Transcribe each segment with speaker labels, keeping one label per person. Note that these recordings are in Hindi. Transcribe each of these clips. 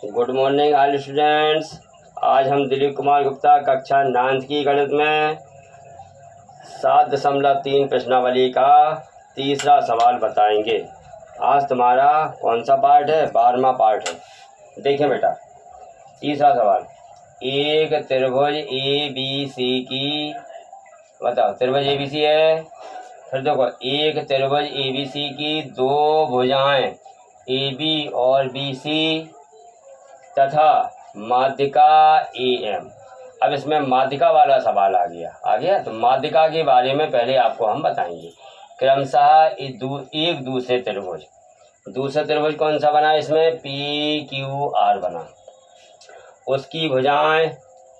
Speaker 1: Good morning all students. आज हम दिलीप कुमार गुप्ता कक्षा 9th की गणित में 7.3 प्रश्नावली का तीसरा सवाल बताएंगे। आज तुम्हारा कौन सा पार्ट है? 12वां पार्ट है। देखिए बेटा, तीसरा सवाल, एक त्रिभुज ए बी सी की, बताओ त्रिभुज ए बी सी है। फिर देखो, एक त्रिभुज ए बी सी की दो भुजाएं ए बी और बी सी तथा माध्यिका ए एम। अब इसमें माध्यिका वाला सवाल आ गया। तो माध्यिका के बारे में पहले आपको हम बताएंगे। क्रमशः एक दूसरे त्रिभुज कौन सा बना? इसमें पी क्यू आर बना। उसकी भुजाएं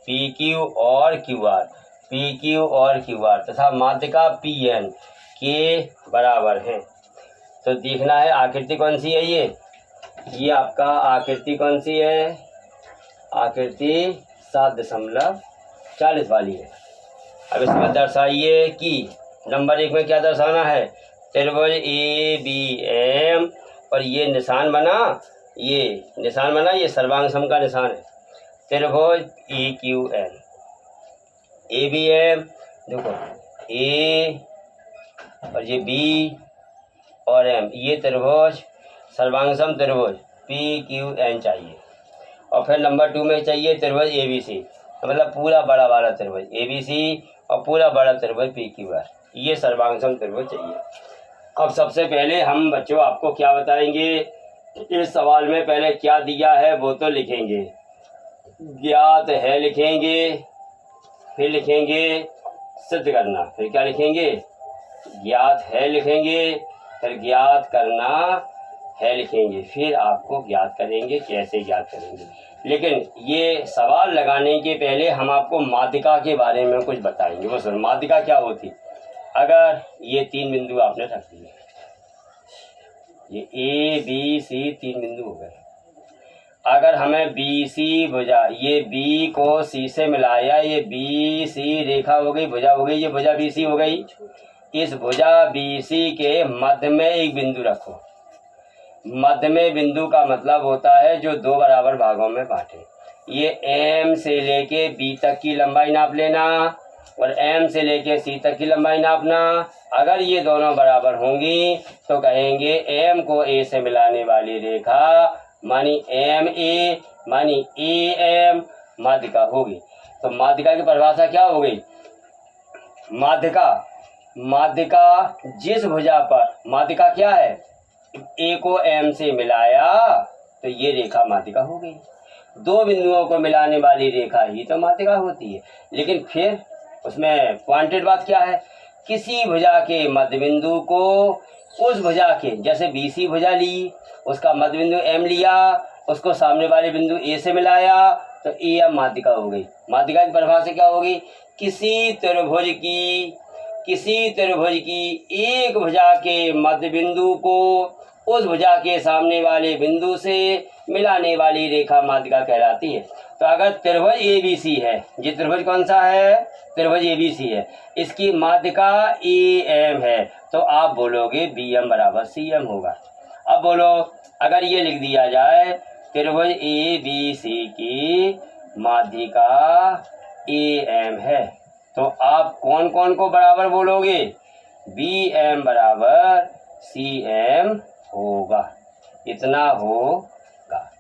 Speaker 1: पी क्यू और क्यू आर तथा माध्यिका पी एन के बराबर हैं। तो देखना है आकृति कौन सी है। ये आपका आकृति कौन सी है? आकृति 7.40 वाली है। अब इसमें दर्शाइए कि नंबर 1 में क्या दर्शाना है? त्रिभुज ए बी एम और ये निशान बना, ये सर्वांग सम का निशान है। त्रिभुज A Q N A B M, देखो ए और ये बी और एम, ये त्रिभुज सर्वांग सम त्रिभुज पी क्यू एन चाहिए। और फिर नंबर 2 में चाहिए त्रिभुज ए बी सी, मतलब पूरा बड़ा वाला त्रिभुज ए बी सी और पूरा बड़ा त्रिभुज पी क्यू आर, ये सर्वांग सम त्रिभुज चाहिए। अब सबसे पहले हम बच्चों आपको क्या बताएंगे, इस सवाल में पहले क्या दिया है वो तो लिखेंगे। ज्ञात है लिखेंगे, फिर लिखेंगे सिद्ध करना, फिर क्या लिखेंगे? ज्ञात है लिखेंगे, फिर ज्ञात करना है लिखेंगे, फिर आपको ज्ञात करेंगे कैसे ज्ञात करेंगे। लेकिन ये सवाल लगाने के पहले हम आपको माध्यिका के बारे में कुछ बताएंगे। वो सुन, माध्यिका क्या होती? अगर ये 3 बिंदु आपने रख दिए, ये ए बी सी 3 बिंदु हो गए। अगर हमें बी सी भुजा, ये बी को सी से मिलाया, ये बी सी रेखा हो गई, भुजा हो गई, ये भुजा बी सी हो गई। इस भुजा बी सी के मध्य में एक बिंदु रखो। मध्य में बिंदु का मतलब होता है जो 2 बराबर भागों में बांटे। ये एम से लेके बी तक की लंबाई नाप लेना और एम से लेके सी तक की लंबाई नापना। अगर ये दोनों बराबर होंगी तो कहेंगे एम को ए से मिलाने वाली रेखा मानी एम ए मानी ए एम माध्यिका होगी। तो माध्यिका की परिभाषा क्या हो गई? माध्यिका जिस भुजा पर, माध्यिका क्या है? ए को एम से मिलाया तो ये रेखा माध्यिका हो गई। 2 बिंदुओं को मिलाने वाली रेखा ही तो माध्यिका होती है। लेकिन फिर उसमें पॉइंटेड बात क्या है? किसी भुजा के मध्य बिंदु को उस भुजा के, जैसे बीसी भुजा ली, उसका मध्य बिंदु एम लिया, उसको सामने वाले बिंदु ए से मिलाया तो ए एम माध्यिका हो गई। माध्यिका की परिभाषा क्या होगी? किसी त्रिभुज की एक भुजा के मध्य बिंदु को उस भुजा के सामने वाले बिंदु से मिलाने वाली रेखा माध्यिका कहलाती है। तो अगर त्रिभुज ए बी सी है, ये त्रिभुज कौन सा है? त्रिभुज ए बी सी है, इसकी माध्यिका ए एम है, तो आप बोलोगे बी एम बराबर सी एम होगा। अब बोलो, अगर ये लिख दिया जाए त्रिभुज ए बी सी की माध्यिका ए एम है, तो आप कौन कौन को बराबर बोलोगे? बी एम बराबर सी एम होगा, इतना होगा।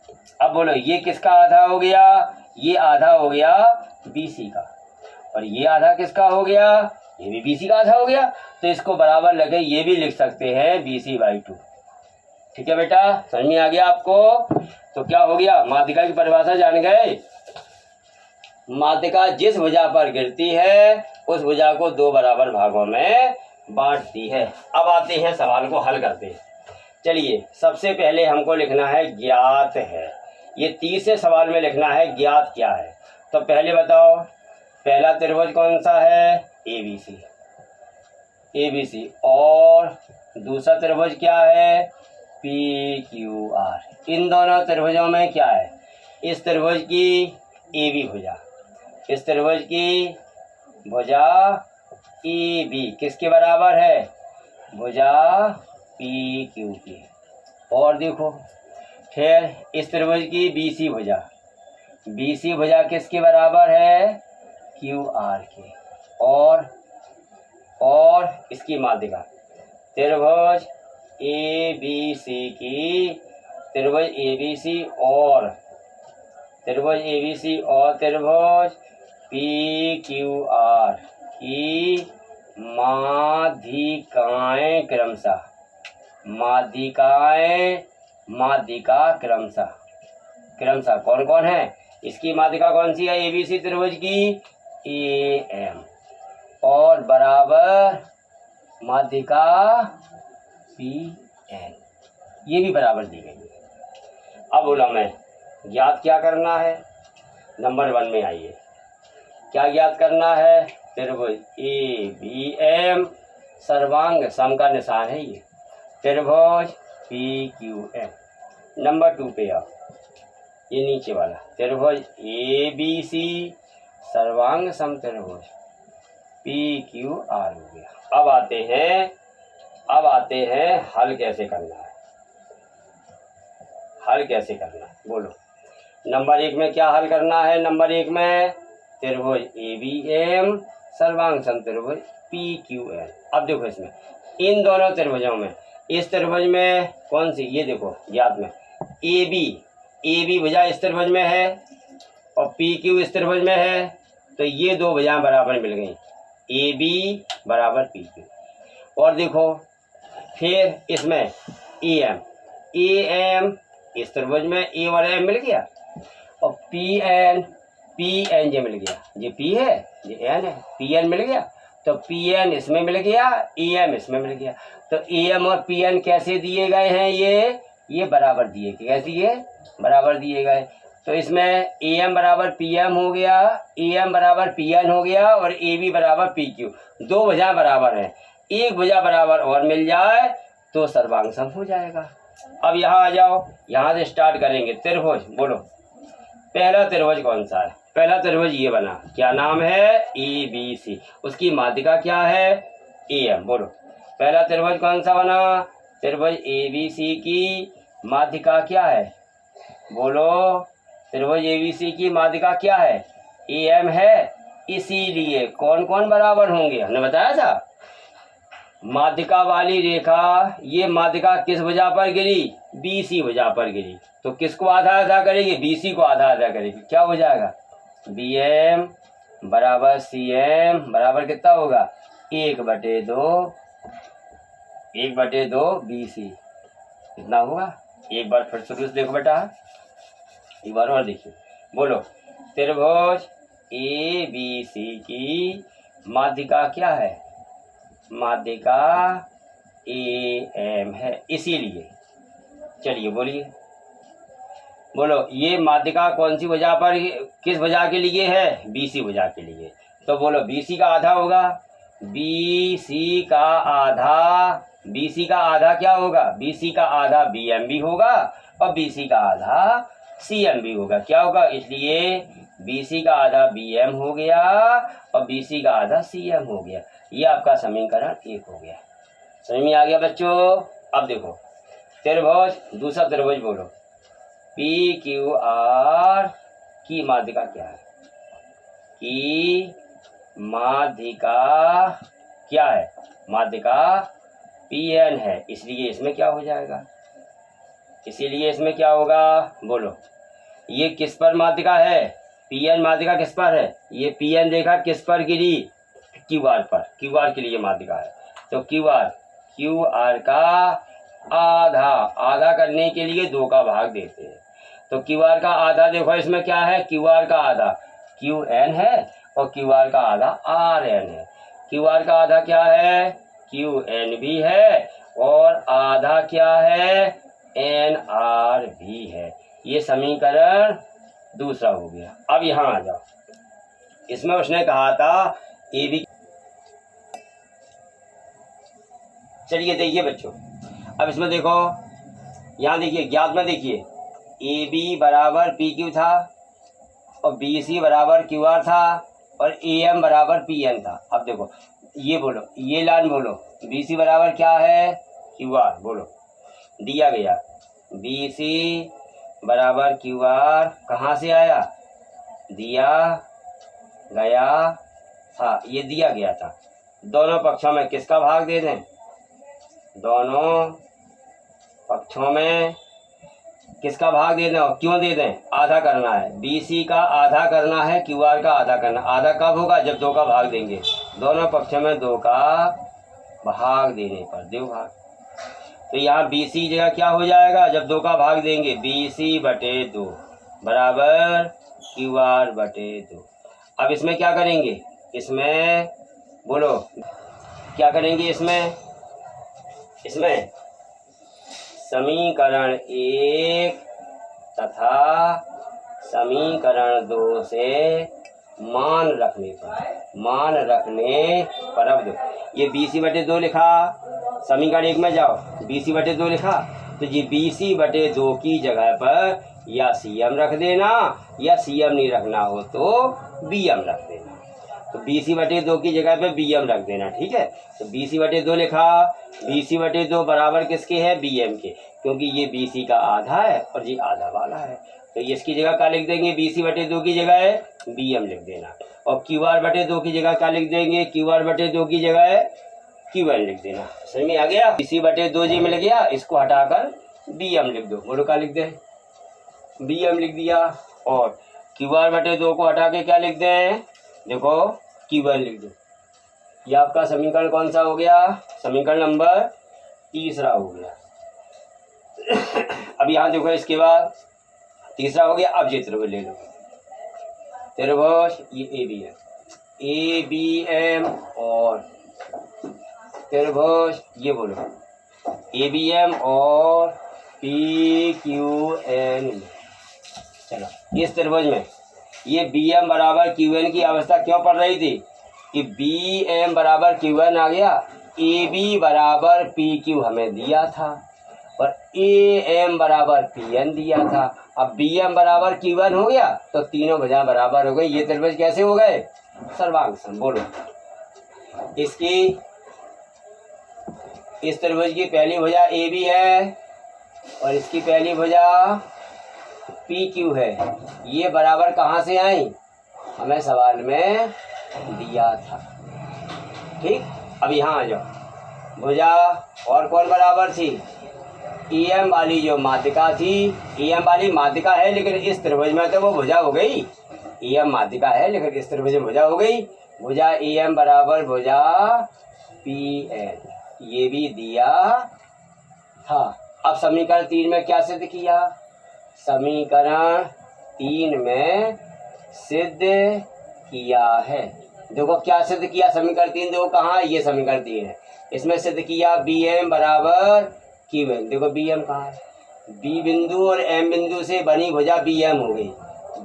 Speaker 1: अब बोलो, ये किसका आधा हो गया? ये आधा हो गया बीसी का, और ये आधा किसका हो गया? ये भी बीसी का आधा हो गया। तो इसको बराबर लगे ये भी लिख सकते हैं BC/2। ठीक है बेटा, समझ में आ गया आपको? तो क्या हो गया? माध्यिका की परिभाषा जान गए। माध्यिका जिस भुजा पर गिरती है उस भुजा को 2 बराबर भागों में बांटती है। अब आते हैं सवाल को हल करते हैं। चलिए, सबसे पहले हमको लिखना है ज्ञात है। ये तीसरे सवाल में लिखना है ज्ञात क्या है। तो पहले बताओ, पहला त्रिभुज कौन सा है? A B C. और दूसरा त्रिभुज क्या है? P Q R. इन दोनों त्रिभुजों में क्या है? इस त्रिभुज की ए बी भुजा, इस त्रिभुज की भुजा ए बी किसके बराबर है? भुजा पी क्यू की। और देखो फिर इस त्रिभुज की BC भुजा, BC भुजा किसके बराबर है? QR के। और इसकी माध्यिका त्रिभुज ABC की, त्रिभुज ABC और त्रिभुज PQR की माध्यिकाएं क्रमशः कौन कौन है? इसकी माध्यिका कौन सी है ABC त्रिभुज की? AM। और बराबर माध्यिका PN, ये भी बराबर दी गई है। अब बोला मैं ज्ञात क्या करना है? नंबर 1 में आइए, क्या ज्ञात करना है? त्रिभुज ABM सर्वांग सम का निशान है ये, त्रिभुज PQM। नंबर 2 पे आओ, ये नीचे वाला त्रिभुज ABC सर्वांग सम त्रिभुज PQR हो गया। अब आते हैं हल कैसे करना है। बोलो, नंबर 1 में क्या हल करना है? नंबर 1 में त्रिभुज ABM सर्वांग सम त्रिभुज PQN। अब देखो इसमें इन दोनों त्रिभुजों में, इस त्रिभुज में कौन सी? ये देखो ज्ञात में AB भुजा इस त्रिभुज में है और PQ इस त्रिभुज में है, तो ये दो भुजाएं बराबर मिल गई, AB बराबर PQ। और देखो फिर इसमें AM इस त्रिभुज में A और M मिल गया, और PN ये मिल गया, ये P है ये N है, PN मिल गया, तो PN इसमें मिल गया, AM इसमें मिल गया। तो AM और PN कैसे दिए गए हैं? ये बराबर दिए गए। कैसे? ये बराबर दिए गए। तो इसमें AM बराबर PM हो गया, AM बराबर PN हो गया, और AB बराबर PQ। दो भुजा बराबर हैं, एक भुजा बराबर और मिल जाए तो सर्वांग सम हो जाएगा। अब यहाँ आ जाओ, यहाँ से स्टार्ट करेंगे। त्रिभुज बोलो, पहला त्रिभुज कौन सा है? पहला त्रिभुज ये बना, क्या नाम है? ABC। उसकी माध्यिका क्या है? AM। बोलो, पहला त्रिभुज कौन सा बना? त्रिभुज ABC की माध्यिका क्या है? बोलो, त्रिभुज ABC की माध्यिका क्या है? AM है। इसीलिए कौन कौन बराबर होंगे? हमने बताया था माध्यिका वाली रेखा, ये माध्यिका किस भुजा पर गिरी? BC भुजा पर गिरी, तो किसको आधा आधा करेगी? BC को आधा आधा करेगी। क्या हो जाएगा? BM बराबर CM बराबर कितना होगा? 1/2 BC। कितना होगा? एक बार फिर शुरू से देखो बेटा, एक बार और देखिए। बोलो, त्रिभुज ABC की माध्यिका क्या है? माध्यिका AM है। इसीलिए चलिए बोलिए, बोलो, ये माध्यिका कौन सी भुजा पर, किस भुजा के लिए है? BC भुजा के लिए। तो बोलो BC का आधा होगा, BC का आधा क्या होगा? BC का आधा BM भी होगा और BC का आधा CM भी होगा। क्या होगा? इसलिए BC का आधा BM हो गया और BC का आधा CM हो गया। ये आपका समीकरण 1 हो गया। समझ में आ गया बच्चों? अब देखो त्रिभुज, दूसरा त्रिभुज बोलो, PQR की माध्यिका क्या है? की माध्यिका क्या है? माध्यिका PN है। इसलिए इसमें क्या हो जाएगा? इसीलिए इसमें क्या होगा? बोलो, ये किस पर माध्यिका है? PN माध्यिका किस पर है? ये PN रेखा किस पर गिरी? QR पर। QR के लिए माध्यिका है, तो QR का आधा करने के लिए 2 का भाग देते हैं। तो QR का आधा देखो, इसमें क्या है? QR का आधा QN है और QR का आधा RN है। QR का आधा क्या है? QN भी है और आधा क्या है? NR भी है। ये समीकरण दूसरा हो गया। अब यहाँ आ जाओ, इसमें उसने कहा था AB। चलिए देखिए बच्चों, अब इसमें देखो, यहाँ देखिए ज्ञात में देखिए, AB बराबर PQ था और BC बराबर QR था और AM बराबर PN था। अब देखो ये बोलो, ये लाइन बोलो, BC बराबर क्या है? QR। बोलो, दिया गया BC बराबर क्यू आर कहाँ से आया, दिया गया था, ये दिया गया था। दोनों पक्षों में किसका भाग दे दें, दोनों पक्षों में किसका भाग दे दें और क्यों दे दें, आधा करना है, BC का आधा करना है, QR का आधा करना। आधा कब होगा, जब 2 का भाग देंगे, दोनों पक्षों में 2 का भाग देने पर, दो भाग। तो यहाँ BC जगह क्या हो जाएगा, जब 2 का भाग देंगे, BC/2 बराबर QR/2। अब इसमें क्या करेंगे, इसमें बोलो क्या करेंगे, इसमें समीकरण 1 तथा समीकरण 2 से मान रखने पर अब देखो ये BC/2 लिखा, समीकरण 1 में जाओ, BC/2 लिखा, तो ये BC/2 की जगह पर या CM रख देना, या CM नहीं रखना हो तो BM रख देना। तो BC/2 की जगह पे BM रख देना, ठीक है। तो BC/2 लिखा, BC/2 बराबर किसके है, BM के, क्योंकि ये BC का आधा है और ये आधा वाला है। तो इसकी जगह क्या लिख देंगे, BC/2 की जगह BM लिख देना, और QR/2 की जगह क्या लिख देंगे, QR/2 की जगह QN लिख देना। समझ में आ गया, BC/2 जी मिल गया, इसको हटाकर BM लिख दो, बोलो क्या लिख दें, BM लिख दिया। और QR/2 को हटा के क्या लिख दें, देखो QN लिख दो। ये आपका समीकरण कौन सा हो गया, समीकरण नंबर 3 हो गया। अब यहाँ देखो, इसके बाद 3 हो गया। अब ये त्रिभुज ले लो, त्रिभुज ये ABM और त्रिभुज ये बोलो ABM और PQN। चलो, इस त्रिभुज में ये BM बराबर QN की अवस्था क्यों पड़ रही थी कि BM बराबर QN आ गया, AB बराबर PQ हमें दिया था और AM बराबर PN दिया था। अब BM बराबर QN हो गया तो तीनों भुजाएं बराबर हो गई। ये त्रिभुज कैसे हो गए, सर्वांग सम। बोलो, इस त्रिभुज की पहली भुजा AB है और इसकी पहली भुजा PQ है। ये बराबर कहाँ से आई, हमें सवाल में दिया था, ठीक। अब यहाँ आ जाओ, भुजा और कौन बराबर थी, EM वाली जो माध्यिका थी, EM वाली माध्यिका है लेकिन इस त्रिभुज में तो वो भुजा हो गई, EM माध्यिका है लेकिन इस त्रिभुज में भुजा हो गई। भुजा EM बराबर भुजा PN, ये भी दिया था। अब समीकरण 3 में क्या सिद्ध किया, समीकरण 3 में सिद्ध किया है। देखो क्या सिद्ध किया, समीकरण 3 देखो कहाँ है, ये समीकरण 3 है। इसमें सिद्ध किया BM बराबर QN। देखो BM कहाँ है, B बिंदु और M बिंदु से बनी भुजा BM हो गई,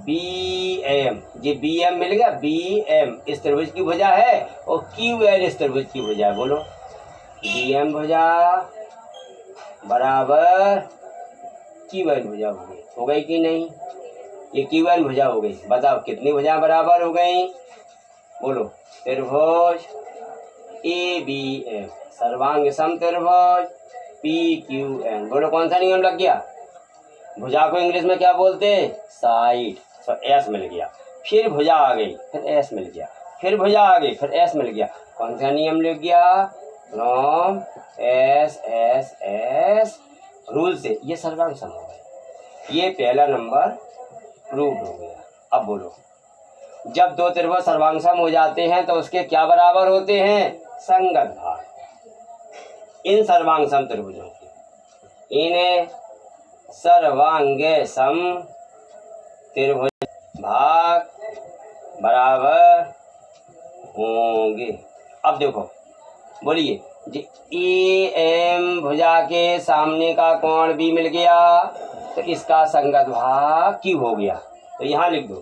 Speaker 1: BM, ये BM मिल गया, BM इस त्रिभुज की भुजा है और QN इस त्रिभुज की भुजा है। बोलो, BM भुजा बराबर QN भुजा हो गई कि नहीं, ये QN भुजा हो गई। बताओ कितनी भुजा बराबर हो गई, बोलो, त्रिभुज ABM सर्वांग सम त्रिभुज PQN। बोलो कौन सा नियम लग गया, भुजा को इंग्लिश में क्या बोलते हैं, साइड। तो S मिल गया, फिर भुजा आ गई, फिर S मिल गया, फिर भुजा आ गई, फिर S मिल गया। कौन सा नियम लग गया, फ्रॉम S रूल से ये सर्वांग सम हो गया। ये पहला नंबर प्रूव हो गया। अब बोलो, जब दो त्रिभुज सर्वांग सम हो जाते हैं तो उसके क्या बराबर होते हैं, संगत भाग। इन सर्वांग सम त्रिभुजों की इन्हें सर्वांग सम त्रिभुज भाग बराबर होंगे। अब देखो, बोलिए, AM भुजा के सामने का कोण B मिल गया तो इसका संगत भाग Q हो गया। तो यहाँ लिख दो,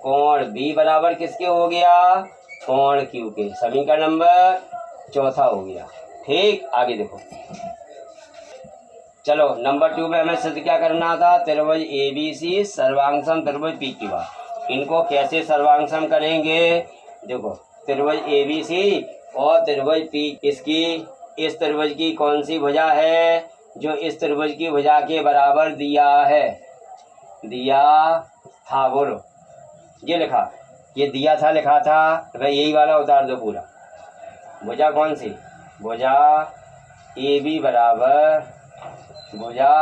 Speaker 1: कोण B बराबर किसके हो गया, कोण Q के। समीकरण नंबर 4 हो गया। ठीक, आगे देखो, चलो नंबर 2 में हमें सिद्ध क्या करना था, त्रिभुज ABC सर्वांग सम त्रिभुज PQ। इनको कैसे सर्वांग सम करेंगे, देखो, त्रिभुज ABC और त्रिभुज P, इसकी इस त्रिभुज की कौन सी भुजा है जो इस त्रिभुज की भुजा के बराबर दिया है, दिया था, बोलो ये लिखा, ये दिया था लिखा था, तो भाई यही वाला उतार दो पूरा। भुजा कौन सी, भुजा ए बी बराबर भुजा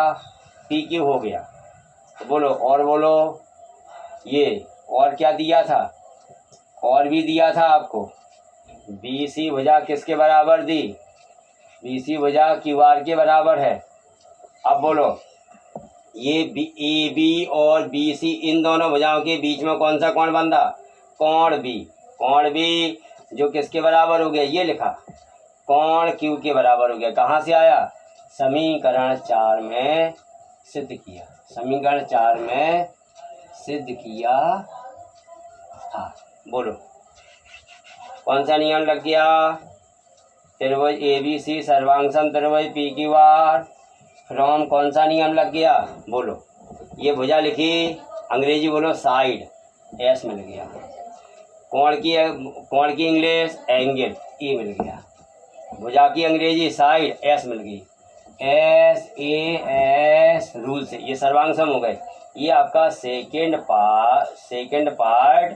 Speaker 1: पी क्यू हो गया। तो बोलो और बोलो, ये और क्या दिया था, और भी दिया था आपको, बी सी भुजा किसके बराबर दी, बी सी भुजा क्यू आर के बराबर है। अब बोलो ये ए बी और बी सी, इन दोनों भुजाओं के बीच में कौन सा कोण बंधा, कोण बी, कोण बी जो किसके बराबर हो गया, ये लिखा कोण क्यू के बराबर हो गया। कहाँ से आया, समीकरण 4 में सिद्ध किया, समीकरण 4 में सिद्ध किया था। बोलो कौन सा नियम लग गया, त्रिभुज ए बी सी सर्वांग त्रिभुज पी क्यू आर फ्रॉम कौन सा नियम लग गया, बोलो। ये भुजा लिखी, अंग्रेजी बोलो साइड, एस मिल गया। कोण की इंग्लिश एंगल, ई मिल गया। भुजा की अंग्रेजी साइड, एस मिल गई, एस ए एस रूल से ये सर्वांग सम हो गए। ये आपका सेकेंड पार्ट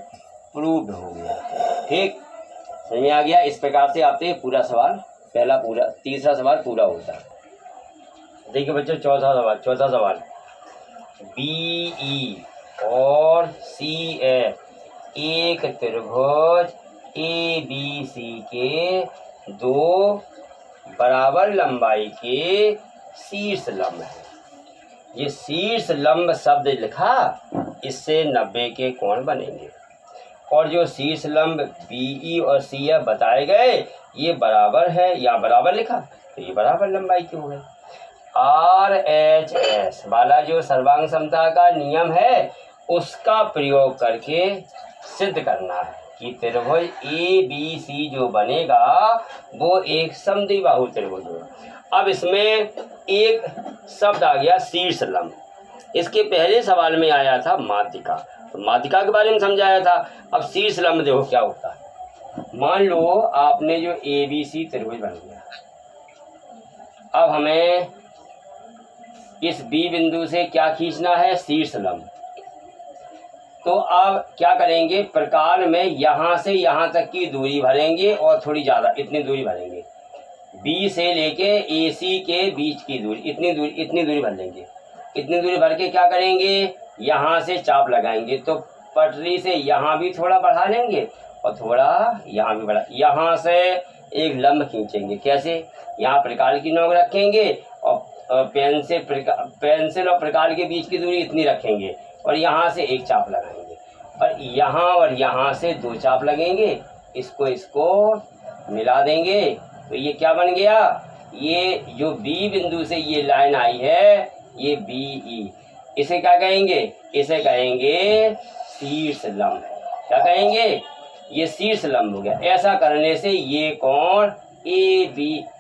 Speaker 1: प्रूव्ड हो गया। ठीक समझ में आ गया। इस प्रकार से आपसे पूरा सवाल तीसरा सवाल पूरा होता है। देखिए बच्चों चौथा सवाल बी ई और सी एफ एक त्रिभुज ए बी सी के दो बराबर लंबाई के शीर्ष लंब है। ये शीर्ष लंब शब्द लिखा, इससे 90 के कोण बनेंगे। और जो शीर्ष लंब बीई और सी एफ बताए गए ये बराबर है, या बराबर लिखा तो ये बराबर लंबाई की हो गई। आर एच एस वाला जो सर्वांग समता का नियम है उसका प्रयोग करके सिद्ध करना है कि त्रिभुज ए बी सी जो बनेगा वो एक समद्विबाहु त्रिभुज होगा। अब इसमें एक शब्द आ गया शीर्ष लंब, इसके पहले सवाल में आया था माध्यिका, तो माध्यिका के बारे में समझाया था। अब शीर्ष लंब देखो क्या होता है। मान लो आपने जो ए बी सी त्रिभुज बन गया, अब हमें इस बी बिंदु से क्या खींचना है, शीर्ष लंब। तो अब क्या करेंगे, प्रकार में यहाँ से यहाँ तक की दूरी भरेंगे और थोड़ी ज़्यादा इतनी दूरी भरेंगे। बी से लेके ए सी के बीच की दूरी इतनी दूरी भर लेंगे। इतनी दूरी भर के क्या करेंगे, यहाँ से चाप लगाएंगे। तो पटरी से यहाँ भी थोड़ा बढ़ा लेंगे और थोड़ा यहाँ भी बढ़ा, यहाँ से एक लंब खींचेंगे। कैसे, यहाँ प्रकार की नोक रखेंगे और पेंसिल और प्रकार के बीच की दूरी इतनी रखेंगे और यहाँ से एक चाप लगाएंगे और यहाँ से 2 चाप लगेंगे। इसको मिला देंगे तो ये क्या बन गया, ये जो बी बिंदु से ये लाइन आई है ये बी ई, इसे क्या कहेंगे, इसे कहेंगे शीर्ष लंब। क्या कहेंगे, ये शीर्ष लंब हो गया। ऐसा करने से ये कोण ए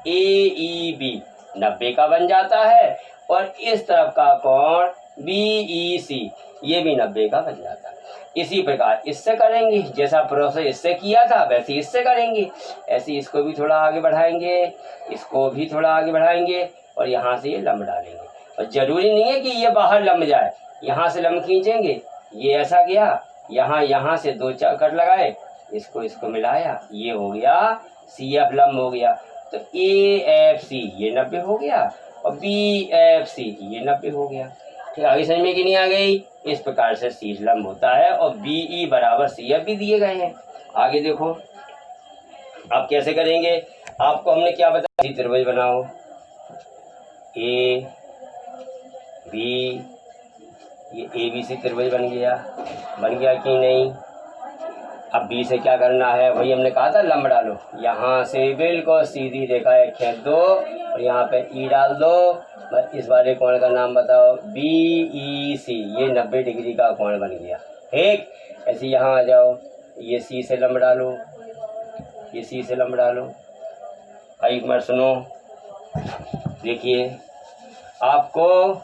Speaker 1: ई बी 90 का बन जाता है और इस तरफ का कोण बी ई सी ये भी 90 का बन जाता है। इसी प्रकार इससे करेंगे, जैसा प्रोसेस इससे किया था वैसे इससे करेंगे। ऐसे इसको भी थोड़ा आगे बढ़ाएंगे, इसको भी थोड़ा आगे बढ़ाएंगे और यहाँ से ये लंब डालेंगे। और जरूरी नहीं है कि ये बाहर लंब जाए, यहाँ से लंब खींचेंगे। ये ऐसा गया, यहाँ से 2 कट लगाए, इसको मिलाया, ये हो गया सी एफ लंब हो गया। तो ए एफ सी ये 90 हो गया और बी एफ सी ये 90 हो गया। ठीक, आगे समझ में कि नहीं आ गई। इस प्रकार से शीर्ष लंब होता है और बी ई बराबर सी एफ भी दिए गए हैं। आगे देखो आप कैसे करेंगे। आपको हमने क्या बताया, त्रिभुज बनाओ, ए बी, ये ए बी सी त्रिभुज बन गया कि नहीं। अब बी से क्या करना है, वही हमने कहा था लंब डालो। यहाँ से बिल्कुल सीधी रेखा एक खींच दो और यहाँ पे ई डाल दो। बस इस वाले कोण का नाम बताओ, बी ई सी, ये 90 डिग्री का कोण बन गया। ठीक, ऐसे यहाँ आ जाओ, ये सी से लंब डालो, ये सी से लंब डालो। एक मिनट सुनो, देखिए आपको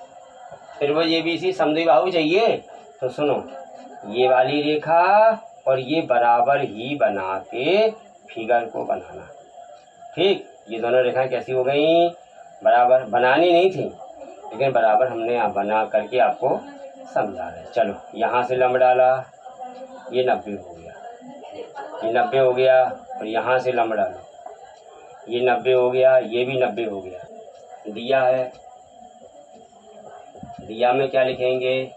Speaker 1: त्रिभुज ए बी सी समद्विबाहु चाहिए तो सुनो, ये वाली रेखा और ये बराबर ही बना के फिगर को बनाना। ठीक, ये दोनों रेखाएं कैसी हो गई, बराबर। बनानी नहीं थी लेकिन बराबर हमने बना करके आपको समझा रहे। चलो यहाँ से लंब डाला, ये 90 हो गया, ये 90 हो गया, और यहाँ से लंब डालो, ये 90 हो गया, ये भी 90 हो गया। दिया है, दिया में क्या लिखेंगे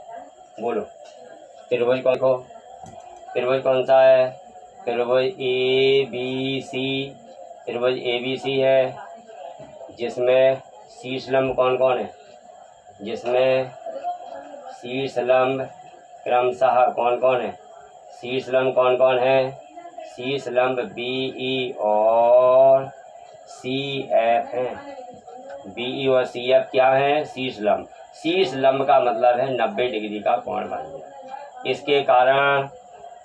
Speaker 1: बोलो? त्रिभुज कौन को, त्रिभुज कौन सा है? त्रिभुज ABC, त्रिभुज ABC है, जिसमें शीर्ष लंब कौन कौन है? जिसमें शीर्ष लंब क्रमशः कौन कौन है? शीर्ष लंब कौन कौन है? शीर्ष लंब BE और CF हैं। BE और CF क्या है? शीर्ष लंब। शीर्ष लंब का मतलब है 90 डिग्री का कोण बन गया। इसके कारण,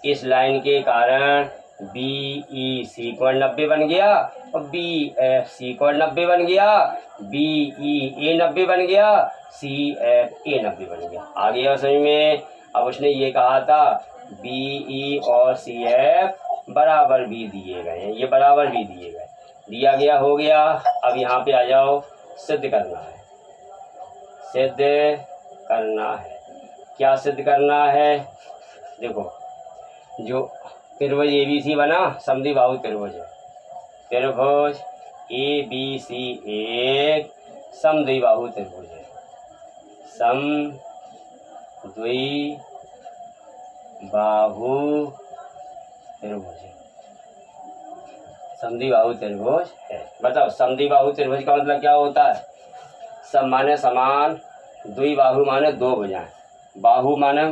Speaker 1: इस लाइन के कारण BEC कोण 90 बन गया, और BFC कोण 90 बन गया, BEA 90 बन गया, CFA 90 बन गया। आ गया समझ में? अब उसने ये कहा था BE और CF बराबर भी दिए गए हैं, ये बराबर भी दिए गए, दिया गया, हो गया। अब यहाँ पे आ जाओ, सिद्ध करना है, सिद्ध करना है। क्या सिद्ध करना है? देखो, जो त्रिभुज ABC बना, समद्विबाहु त्रिभुज है। त्रिभुज ABC एक समद्विबाहु त्रिभुज है, समद्विबाहु त्रिभुज है, समद्विबाहु त्रिभुज है। बताओ समद्विबाहु त्रिभुज का मतलब क्या होता है? सम माने समान, द्विबाहु माने दो भुजाएं, बाहु माने,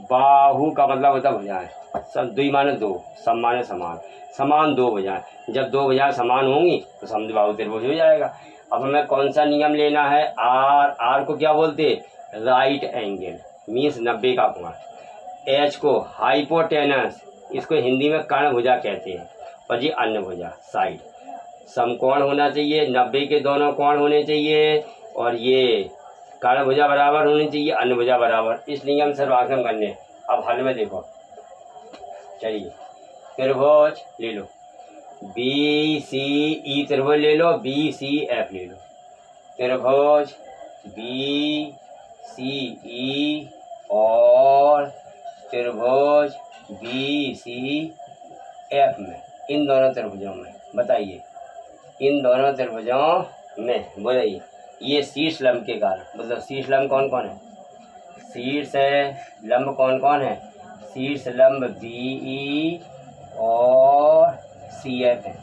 Speaker 1: बाहु का मतलब होता है भुजाएं, सब द्वि माने दो, सम माने समान, समान दो भुजाएं। जब दो भुजाएं समान होंगी तो समद्विबाहु त्रिभुज हो जाएगा। अब हमें कौन सा नियम लेना है? आर को क्या बोलते हैं? राइट एंगल, मीन्स 90 का कोण। एच को हाइपोटेनस, इसको हिंदी में कर्ण भुजा कहते हैं, और ये अन्य भुजा साइड। समकोण होना चाहिए, 90 के दोनों कोण होने चाहिए, और ये कर्ण भुजा बराबर होनी चाहिए, अन्य भुजा बराबर। इस नियम से सर्वांकन करने। अब हल में देखो, चलिए त्रिभुज ले लो, BCE त्रिभुज ले लो, BCF ले लो। त्रिभुज BCE और त्रिभुज BCF में, इन दोनों त्रिभुजों में बताइए, इन दोनों त्रिभुजों में बोलिए, ये शीर्ष लंब के कारण, मतलब शीर्ष लंब कौन कौन है? शीर्ष लंब कौन कौन है? शीर्ष लंब BE और CF है,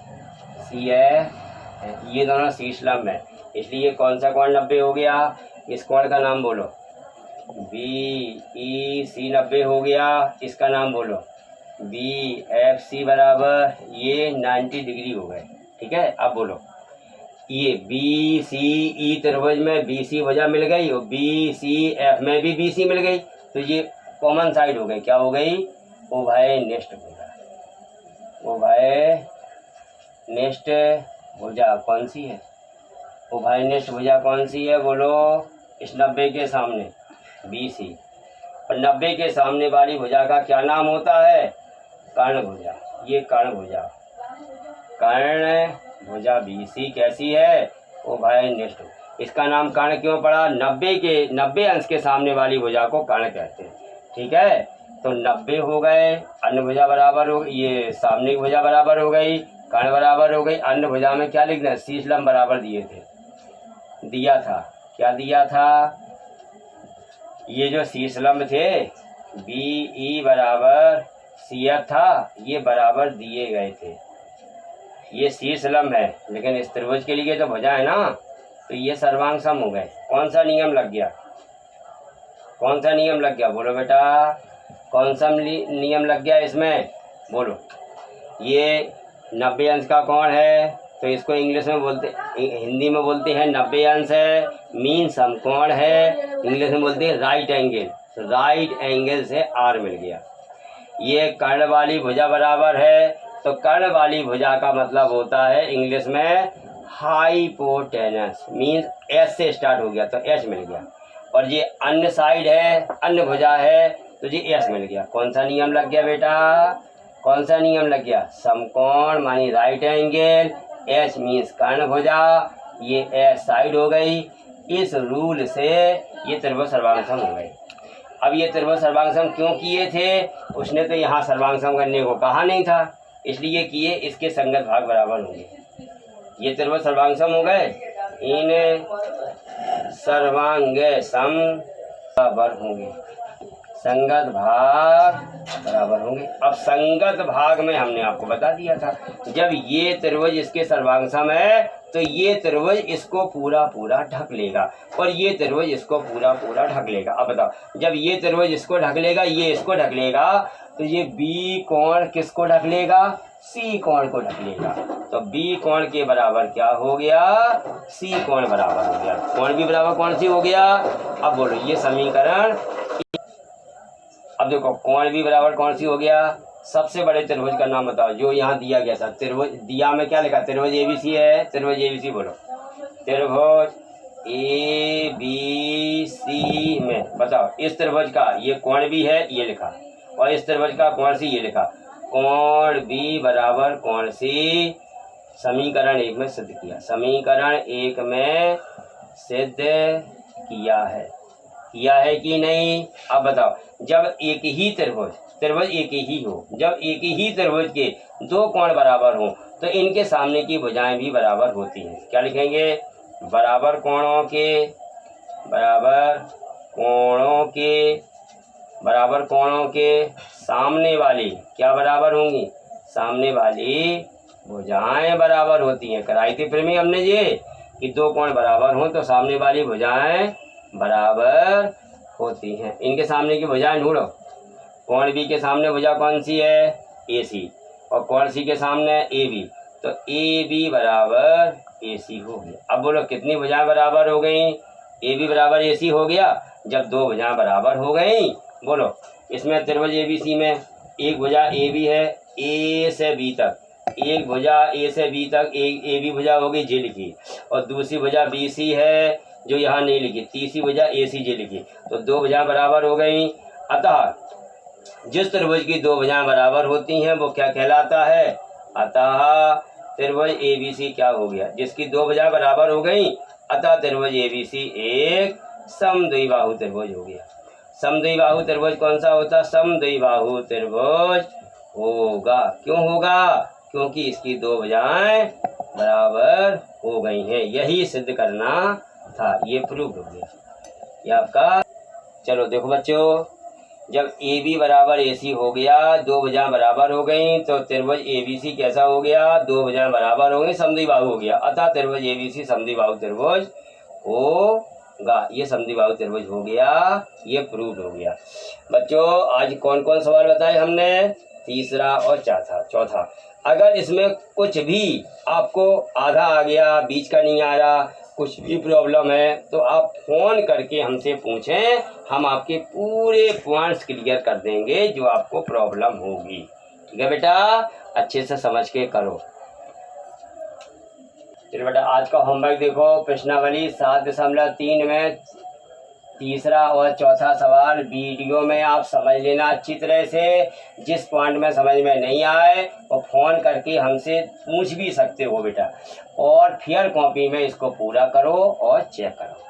Speaker 1: CF है, ये दोनों शीर्ष लंब है। इसलिए कौन सा कोण 90 हो गया? इस कोण का नाम बोलो, BEC 90 हो गया। इसका नाम बोलो BFC बराबर, ये 90 डिग्री हो गए। ठीक है, अब बोलो, ये BCE त्रिभुज में BC भुजा मिल गई, और BCF में भी BC मिल गई, तो ये कॉमन साइड हो गई। क्या हो गई? उभयनिष्ठ भुजा। उभयनिष्ठ भुजा कौन सी है? उभयनिष्ठ भुजा कौन सी है बोलो? इस 90 के सामने BC, और 90 के सामने वाली भुजा का क्या नाम होता है? कर्ण भुजा। ये कर्ण भुजा, कर्ण भुजा BC कैसी है? उभयनिष्ठ। इसका नाम कर्ण क्यों पड़ा? 90 अंश के सामने वाली भुजा को कर्ण कहते हैं। ठीक है, तो 90 हो गए, अन्य भुजा बराबर हो, ये सामने की भुजा बराबर हो गई, कर्ण बराबर हो गई। अन्य भुजा में क्या लिखना है? शीर्ष लंब बराबर दिए थे, दिया था। क्या दिया था? ये जो शीर्ष लंब थे BE बराबर CF था, ये बराबर दिए गए थे। ये शीर्ष लंब है, लेकिन इस त्रिभुज के लिए तो भुजा है ना, तो ये सर्वांग सम हो गए। कौन सा नियम लग गया? कौन सा नियम लग गया बोलो बेटा? कौन सा नियम लग गया इसमें बोलो? ये 90 अंश का कोण है, तो इसको इंग्लिश में बोलते, हिंदी में बोलते हैं 90 अंश है, मीन समकोण है, इंग्लिश में बोलते हैं राइट एंगल। तो राइट एंगल से R मिल गया। ये कर्ण वाली भुजा बराबर है, तो कर्ण वाली भुजा का मतलब होता है इंग्लिश में हाइपोटेनस, मीन्स S से स्टार्ट हो गया तो H मिल गया। और ये अन्य साइड है, अन्य भुजा है, तो ये S मिल गया। कौन सा नियम लग गया बेटा? कौन सा नियम लग गया? समकोण मानी राइट एंगल, H मीन्स कर्ण भुजा, ये S साइड हो गई। इस रूल से ये त्रिभुज सर्वांग सम हो गई। अब ये त्रिभुज सर्वांग सम क्यों किए थे? उसने तो यहाँ सर्वांग सम करने को कहा नहीं था, इसलिए किए। इसके संगत भाग बराबर होंगे। ये त्रिभुज सर्वांग सम हो गए, इन सर्वांग सम बराबर होंगे, संगत भाग बराबर होंगे। अब संगत भाग में हमने आपको बता दिया था, जब ये त्रिभुज इसके सर्वांग सम है तो ये त्रिभुज इसको पूरा पूरा ढक लेगा और ये त्रिभुज इसको पूरा पूरा ढक लेगा। अब बताओ, जब ये त्रिभुज इसको ढक लेगा, ये इसको ढक लेगा, तो ये बी कोण किसको ढक लेगा? सी कोण को ढक लेगा। तो बी कोण के बराबर क्या हो गया? सी कोण बराबर हो गया। कोण भी बराबर कौन सी हो गया? अब बोलो ये समीकरण। अब देखो कोण भी बराबर कौन सी हो गया? सबसे बड़े त्रिभुज का नाम बताओ जो यहाँ दिया गया था। त्रिभुज दिया में क्या लिखा? त्रिभुज एबीसी है। त्रिभुज एबीसी बोलो। त्रिभुज एबीसी में बताओ, इस त्रिभुज का ये कोण भी है, ये लिखा, और इस त्रिभुज का कोण सी, ये लिखा। कोण बी बराबर कोण सी समीकरण 1 में सिद्ध किया। समीकरण 1 में सिद्ध किया है कि नहीं? अब बताओ, जब एक ही त्रिभुज एक ही हो, जब एक ही त्रिभुज के दो कोण बराबर हो तो इनके सामने की भुजाएं भी बराबर होती हैं। क्या लिखेंगे? बराबर कोणों के सामने वाली क्या बराबर होंगी? सामने वाली भुजाएं बराबर होती हैं। कराई थी फिर में हमने ये कि दो कोण बराबर हों तो सामने वाली भुजाएं बराबर होती हैं। इनके सामने की भुजाएं ढूंढो। कोण बी के सामने भुजा कौन सी है? ए सी। और कोण सी के सामने ए बी, तो ए बी बराबर ए सी हो गया। अब बोलो कितनी भुजाएं बराबर हो गई? ए बी बराबर ए सी हो गया। जब दो भुजाएं बराबर हो गई, बोलो इसमें त्रिभुज ए बी सी में एक भुजा ए बी है, ए से बी तक, एक भुजा ए से बी तक, एक ए बी भुजा हो गई, जे लिखी, और दूसरी भुजा बी सी है जो यहाँ नहीं लिखी, तीसरी भुजा ए सी जे लिखी, तो दो भुजाएं बराबर हो गई। अतः जिस त्रिभुज की दो भुजाएं बराबर होती हैं वो क्या कहलाता है? अतः त्रिभुज ए बी सी क्या हो गया? जिसकी दो भुजाएं बराबर हो गई, अतः त्रिभुज ए बी सी एक समद्विबाहु त्रिभुज हो गया। समद्विबाहु त्रिभुज कौन सा होता? समद्विबाहु त्रिभुज होगा। क्यों होगा? क्योंकि इसकी दो भुजाएं बराबर हो गई हैं। यही सिद्ध करना था, ये प्रूव हो गया ये आपका। चलो देखो बच्चों, जब ए बी बराबर ए सी हो गया, दो भुजाएं बराबर हो गई, तो त्रिभुज ए बी सी कैसा हो गया? दो भुजाएं बराबर हो गई, समद्विबाहु हो गया। अतः त्रिभुज ए बी सी समद्विबाहु त्रिभुज होगा। ये समद्विबाहु त्रिभुज हो गया, ये प्रूव हो गया। बच्चों आज कौन कौन सवाल बताए हमने? तीसरा और चौथा। अगर इसमें कुछ भी आपको आधा आ गया, बीच का नहीं आ रहा, कुछ भी प्रॉब्लम है, तो आप फ़ोन करके हमसे पूछें, हम आपके पूरे पॉइंट्स क्लियर कर देंगे जो आपको प्रॉब्लम होगी। ठीक है बेटा, अच्छे से समझ के करो। चलिए बेटा आज का होमवर्क देखो, प्रश्नावली 7.3 में तीसरा और चौथा सवाल वीडियो में आप समझ लेना अच्छी तरह से। जिस पॉइंट में समझ में नहीं आए वो फ़ोन करके हमसे पूछ भी सकते हो बेटा, और फिर कॉपी में इसको पूरा करो और चेक करो।